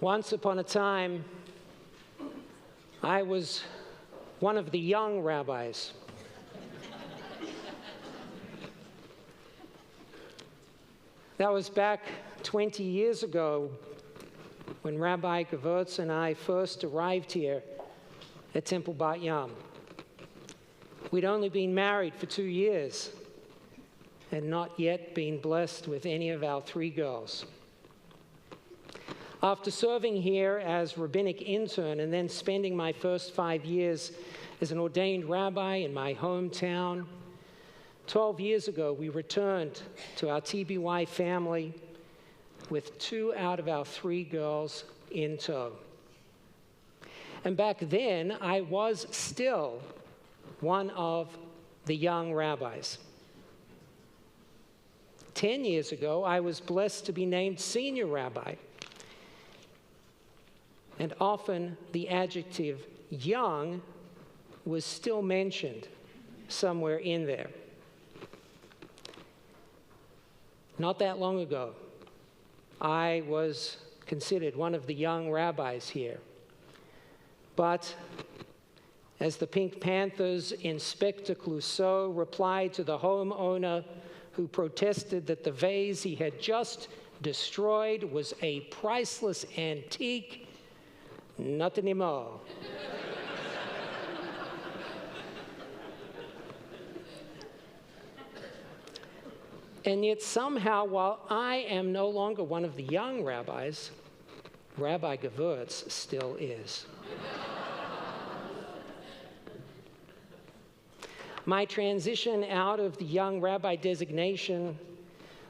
Once upon a time, I was one of the young rabbis. That was back 20 years ago when Rabbi Gewurz and I first arrived here at Temple Bat Yam. We'd only been married for 2 years and not yet been blessed with any of our 3 girls. After serving here as rabbinic intern and then spending my first 5 years as an ordained rabbi in my hometown, 12 years ago we returned to our TBY family with 2 out of our 3 girls in tow. And back then, I was still one of the young rabbis. 10 years ago, I was blessed to be named senior rabbi. And often the adjective young was still mentioned somewhere in there. Not that long ago, I was considered one of the young rabbis here. But as the Pink Panthers' Inspector Clouseau replied to the homeowner who protested that the vase he had just destroyed was a priceless antique, not anymore. And yet somehow, while I am no longer one of the young rabbis, Rabbi Gewurz still is. My transition out of the young rabbi designation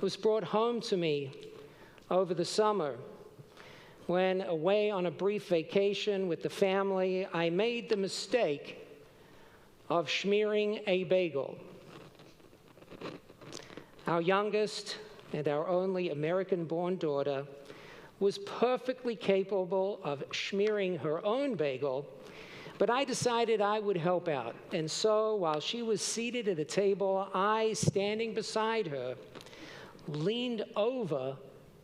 was brought home to me over the summer when, away on a brief vacation with the family, I made the mistake of schmearing a bagel. Our youngest and our only American-born daughter was perfectly capable of schmearing her own bagel, but I decided I would help out. And so, while she was seated at a table, I, standing beside her, leaned over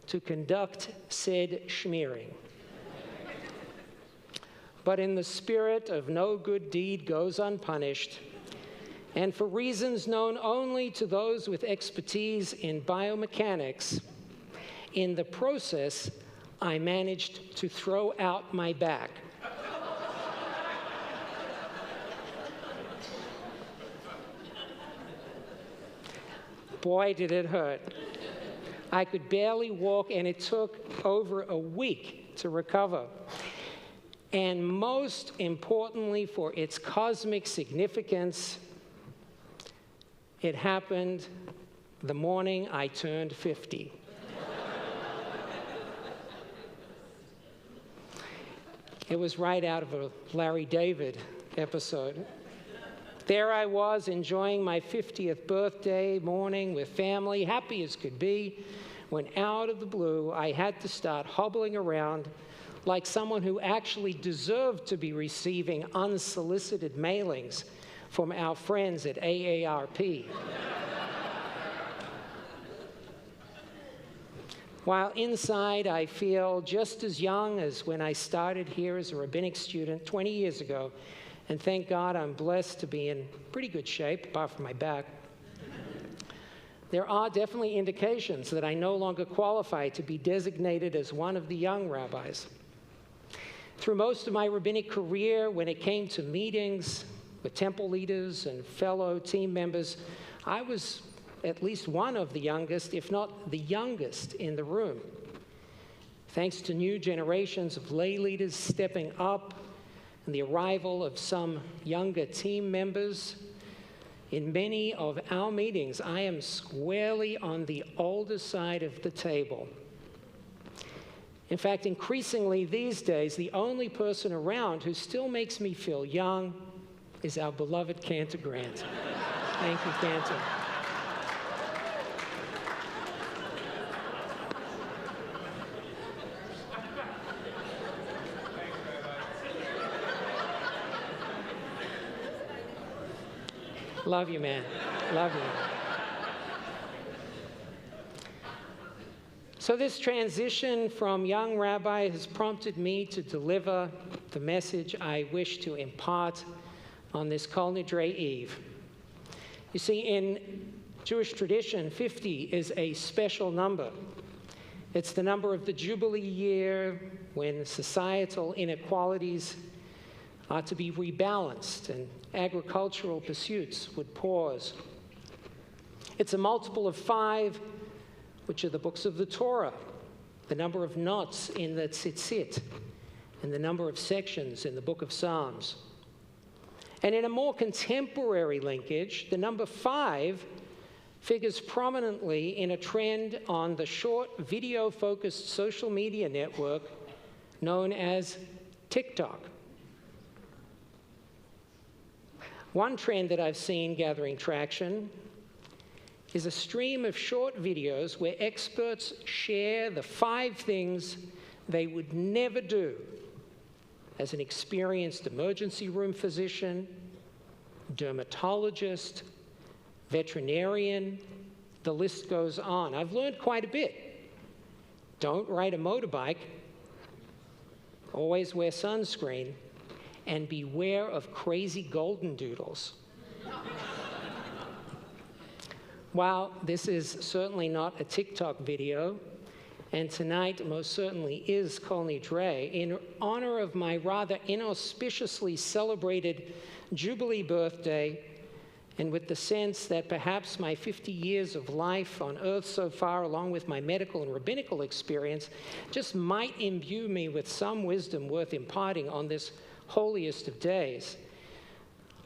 to conduct said schmearing. But in the spirit of no good deed goes unpunished, and for reasons known only to those with expertise in biomechanics, in the process, I managed to throw out my back. Boy, did it hurt. I could barely walk, and it took over a week to recover. And most importantly, for its cosmic significance, it happened the morning I turned 50. It was right out of a Larry David episode. There I was, enjoying my 50th birthday morning with family, happy as could be, when out of the blue, I had to start hobbling around like someone who actually deserved to be receiving unsolicited mailings from our friends at AARP. While inside, I feel just as young as when I started here as a rabbinic student 20 years ago, and thank God I'm blessed to be in pretty good shape, apart from my back. There are definitely indications that I no longer qualify to be designated as one of the young rabbis. Through most of my rabbinic career, when it came to meetings with temple leaders and fellow team members, I was at least one of the youngest, if not the youngest, in the room. Thanks to new generations of lay leaders stepping up and the arrival of some younger team members, in many of our meetings, I am squarely on the older side of the table. In fact, increasingly these days, the only person around who still makes me feel young is our beloved Cantor Grant. Thank you, Cantor. Love you, man. Love you. So this transition from young rabbi has prompted me to deliver the message I wish to impart on this Kol Nidre Eve. You see, in Jewish tradition, 50 is a special number. It's the number of the Jubilee year when societal inequalities are to be rebalanced and agricultural pursuits would pause. It's a multiple of 5, which are the books of the Torah, the number of knots in the tzitzit, and the number of sections in the book of Psalms. And in a more contemporary linkage, the number 5 figures prominently in a trend on the short video-focused social media network known as TikTok. One trend that I've seen gathering traction is a stream of short videos where experts share the 5 things they would never do as an experienced emergency room physician, dermatologist, veterinarian, the list goes on. I've learned quite a bit. Don't ride a motorbike, always wear sunscreen, and beware of crazy golden doodles. While this is certainly not a TikTok video, and tonight most certainly is Kol Nidre, in honor of my rather inauspiciously celebrated Jubilee birthday, and with the sense that perhaps my 50 years of life on earth so far, along with my medical and rabbinical experience, just might imbue me with some wisdom worth imparting on this holiest of days,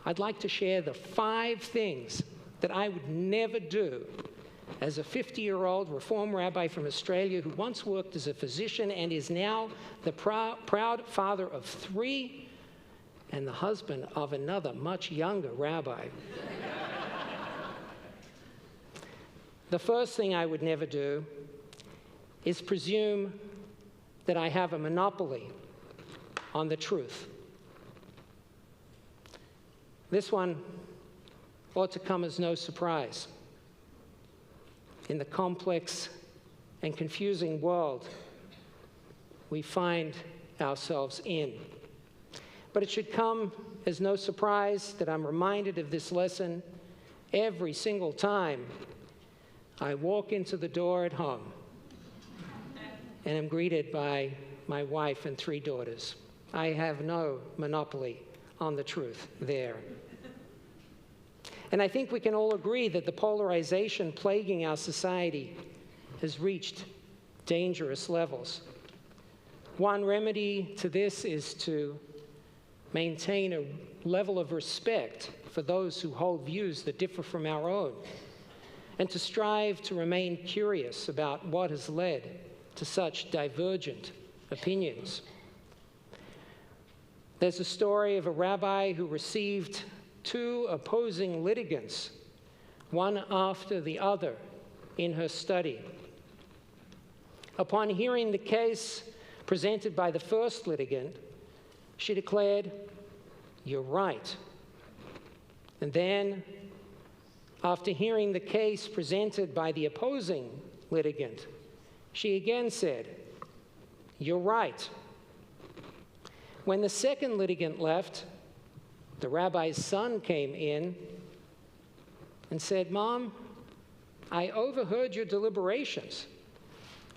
I'd like to share the 5 things that I would never do as a 50-year-old Reform rabbi from Australia who once worked as a physician and is now the proud father of 3 and the husband of another much younger rabbi. The first thing I would never do is presume that I have a monopoly on the truth. This one ought to come as no surprise. In the complex and confusing world we find ourselves in. But it should come as no surprise that I'm reminded of this lesson every single time I walk into the door at home and am greeted by my wife and 3 daughters. I have no monopoly on the truth there. And I think we can all agree that the polarization plaguing our society has reached dangerous levels. One remedy to this is to maintain a level of respect for those who hold views that differ from our own, and to strive to remain curious about what has led to such divergent opinions. There's a story of a rabbi who received 2 opposing litigants, one after the other, in her study. Upon hearing the case presented by the first litigant, she declared, "You're right." And then, after hearing the case presented by the opposing litigant, she again said, "You're right." When the second litigant left, the rabbi's son came in and said, "Mom, I overheard your deliberations.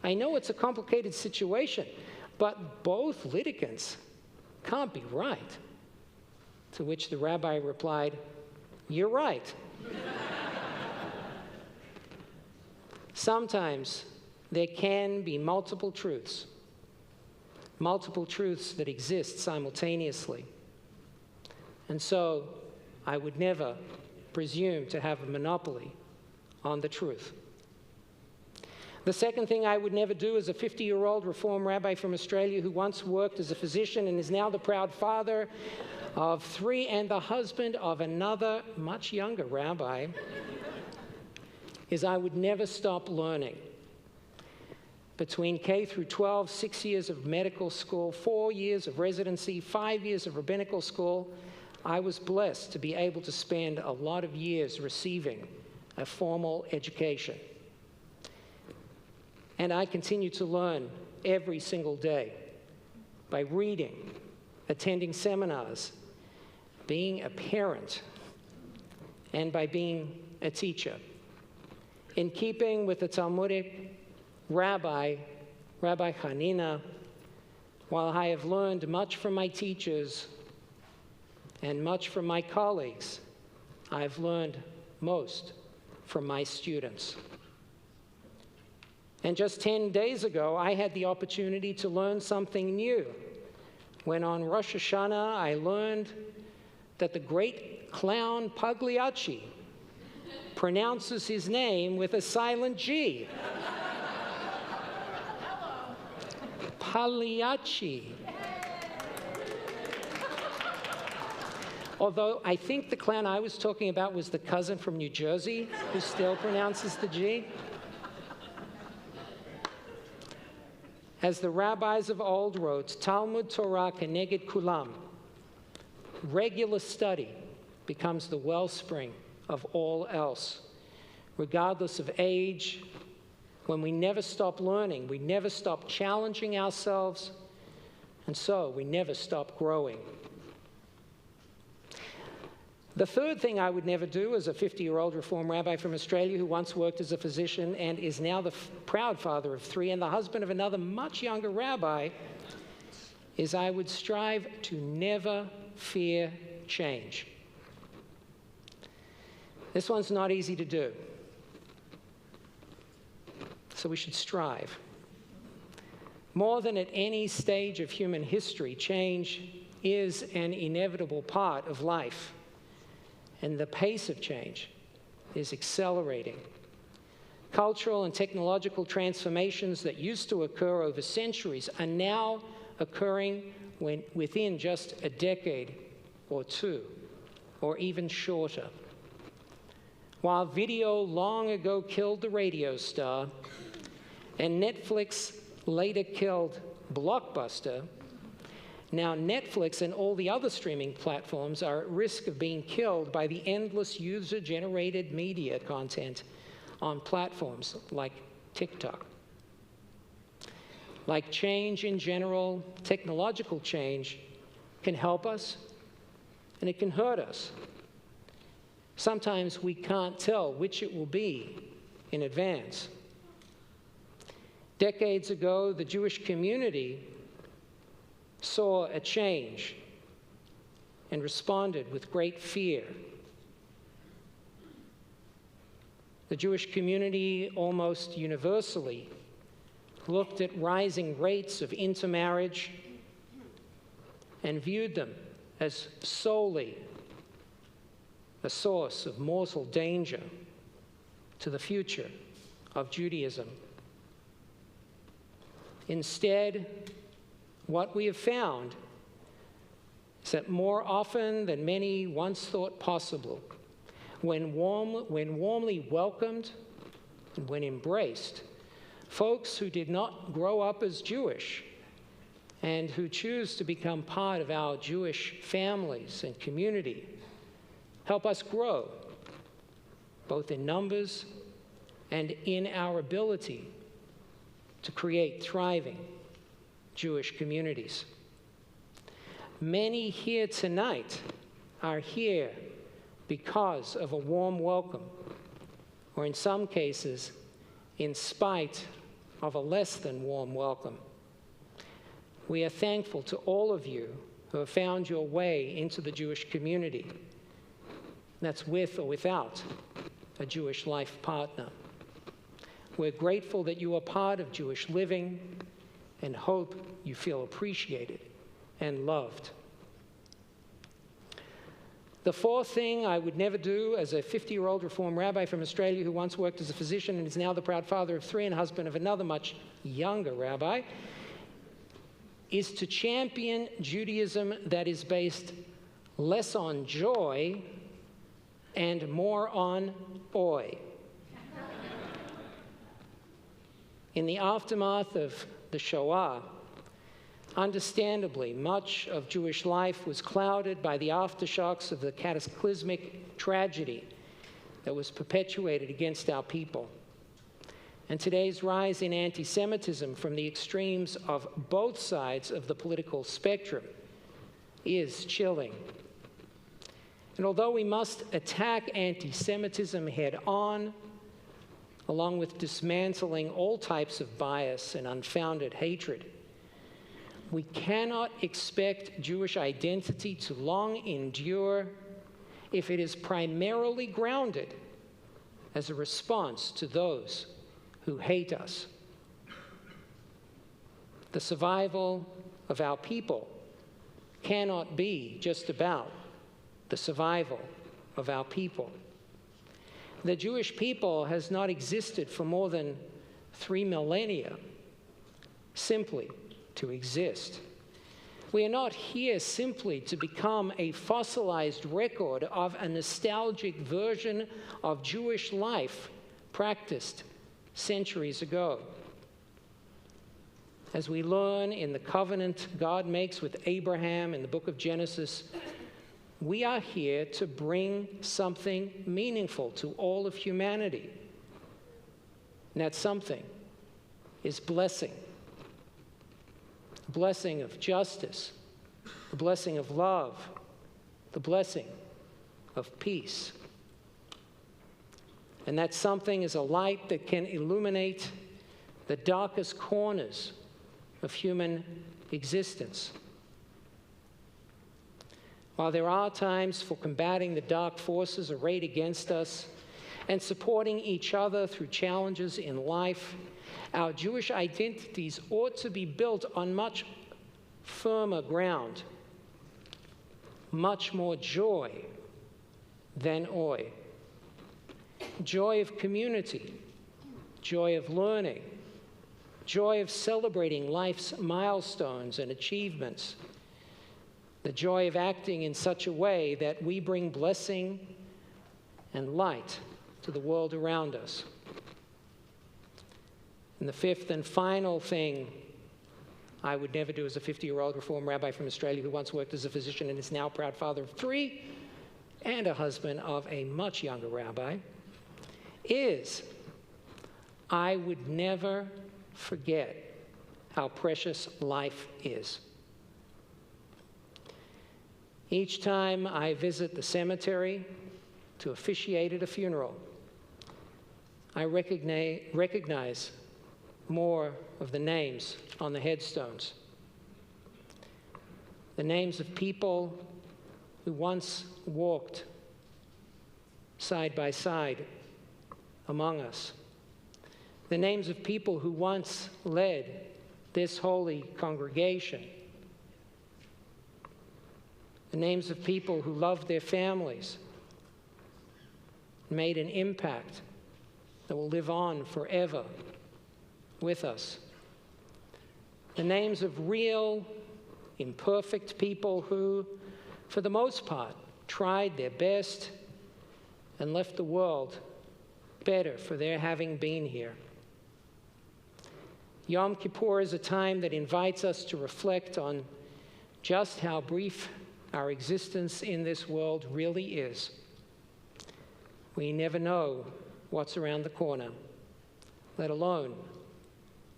I know it's a complicated situation, but both litigants can't be right." To which the rabbi replied, "You're right." Sometimes there can be multiple truths that exist simultaneously. And so I would never presume to have a monopoly on the truth. The second thing I would never do as a 50-year-old Reform rabbi from Australia who once worked as a physician and is now the proud father of 3 and the husband of another much younger rabbi is I would never stop learning. Between K through 12, 6 years of medical school, 4 years of residency, 5 years of rabbinical school, I was blessed to be able to spend a lot of years receiving a formal education. And I continue to learn every single day by reading, attending seminars, being a parent, and by being a teacher. In keeping with the Talmudic Rabbi Hanina, while I have learned much from my teachers and much from my colleagues, I've learned most from my students. And just 10 days ago, I had the opportunity to learn something new when on Rosh Hashanah I learned that the great clown Pagliacci pronounces his name with a silent G. Pagliacci. Although I think the clown I was talking about was the cousin from New Jersey who still pronounces the G. As the rabbis of old wrote, Talmud Torah keneged kulam, regular study becomes the wellspring of all else. Regardless of age, when we never stop learning, we never stop challenging ourselves, and so we never stop growing. The third thing I would never do as a 50-year-old Reform rabbi from Australia who once worked as a physician and is now the proud father of 3 and the husband of another much younger rabbi is I would strive to never fear change. This one's not easy to do, so we should strive. More than at any stage of human history, change is an inevitable part of life. And the pace of change is accelerating. Cultural and technological transformations that used to occur over centuries are now occurring within just a decade or two, or even shorter. While video long ago killed the radio star, and Netflix later killed Blockbuster, now Netflix and all the other streaming platforms are at risk of being killed by the endless user-generated media content on platforms like TikTok. Like change in general, technological change can help us and it can hurt us. Sometimes we can't tell which it will be in advance. Decades ago, the Jewish community saw a change and responded with great fear. The Jewish community almost universally looked at rising rates of intermarriage and viewed them as solely a source of mortal danger to the future of Judaism. Instead, what we have found is that more often than many once thought possible, when warmly welcomed and when embraced, folks who did not grow up as Jewish and who choose to become part of our Jewish families and community help us grow, both in numbers and in our ability to create thriving Jewish communities. Many here tonight are here because of a warm welcome, or in some cases, in spite of a less than warm welcome. We are thankful to all of you who have found your way into the Jewish community. That's with or without a Jewish life partner. We're grateful that you are part of Jewish living and hope you feel appreciated and loved. The fourth thing I would never do as a 50-year-old Reform rabbi from Australia who once worked as a physician and is now the proud father of 3 and husband of another much younger rabbi is to champion Judaism that is based less on joy and more on oi. In the aftermath of the Shoah, understandably, much of Jewish life was clouded by the aftershocks of the cataclysmic tragedy that was perpetuated against our people. And today's rise in anti-Semitism from the extremes of both sides of the political spectrum is chilling. And although we must attack anti-Semitism head-on, along with dismantling all types of bias and unfounded hatred, we cannot expect Jewish identity to long endure if it is primarily grounded as a response to those who hate us. The survival of our people cannot be just about the survival of our people. The Jewish people has not existed for more than 3 millennia simply to exist. We are not here simply to become a fossilized record of a nostalgic version of Jewish life practiced centuries ago. As we learn in the covenant God makes with Abraham in the book of Genesis, we are here to bring something meaningful to all of humanity. And that something is blessing. The blessing of justice, the blessing of love, the blessing of peace. And that something is a light that can illuminate the darkest corners of human existence. While there are times for combating the dark forces arrayed against us and supporting each other through challenges in life, our Jewish identities ought to be built on much firmer ground, much more joy than oi. Joy of community, joy of learning, joy of celebrating life's milestones and achievements, the joy of acting in such a way that we bring blessing and light to the world around us. And the fifth and final thing I would never do as a 50-year-old Reform rabbi from Australia who once worked as a physician and is now a proud father of 3 and a husband of a much younger rabbi, is I would never forget how precious life is. Each time I visit the cemetery to officiate at a funeral, I recognize more of the names on the headstones. The names of people who once walked side by side among us. The names of people who once led this holy congregation. The names of people who loved their families, made an impact that will live on forever with us. The names of real, imperfect people who, for the most part, tried their best and left the world better for their having been here. Yom Kippur is a time that invites us to reflect on just how brief our existence in this world really is. We never know what's around the corner, let alone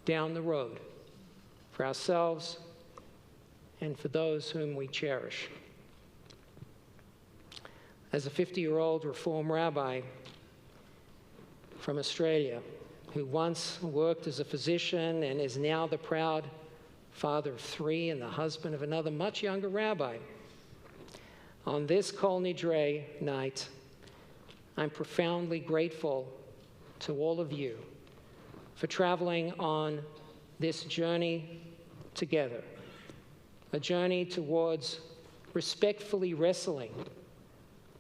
down the road, for ourselves and for those whom we cherish. As a 50-year-old Reform rabbi from Australia, who once worked as a physician and is now the proud father of 3 and the husband of another much younger rabbi, on this Kol Nidre night, I'm profoundly grateful to all of you for traveling on this journey together, a journey towards respectfully wrestling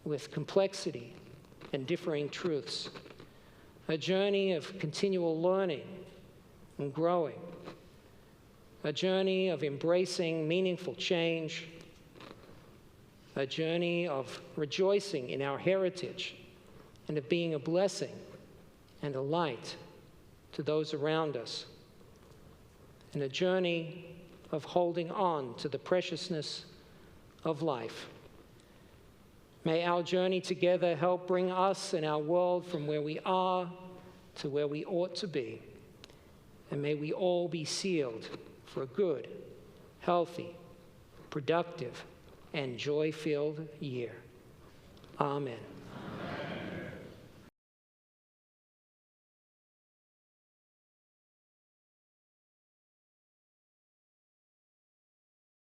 with complexity and differing truths, a journey of continual learning and growing, a journey of embracing meaningful change, a journey of rejoicing in our heritage and of being a blessing and a light to those around us, and a journey of holding on to the preciousness of life. May our journey together help bring us and our world from where we are to where we ought to be. And may we all be sealed for a good, healthy, productive, and joy-filled year. Amen.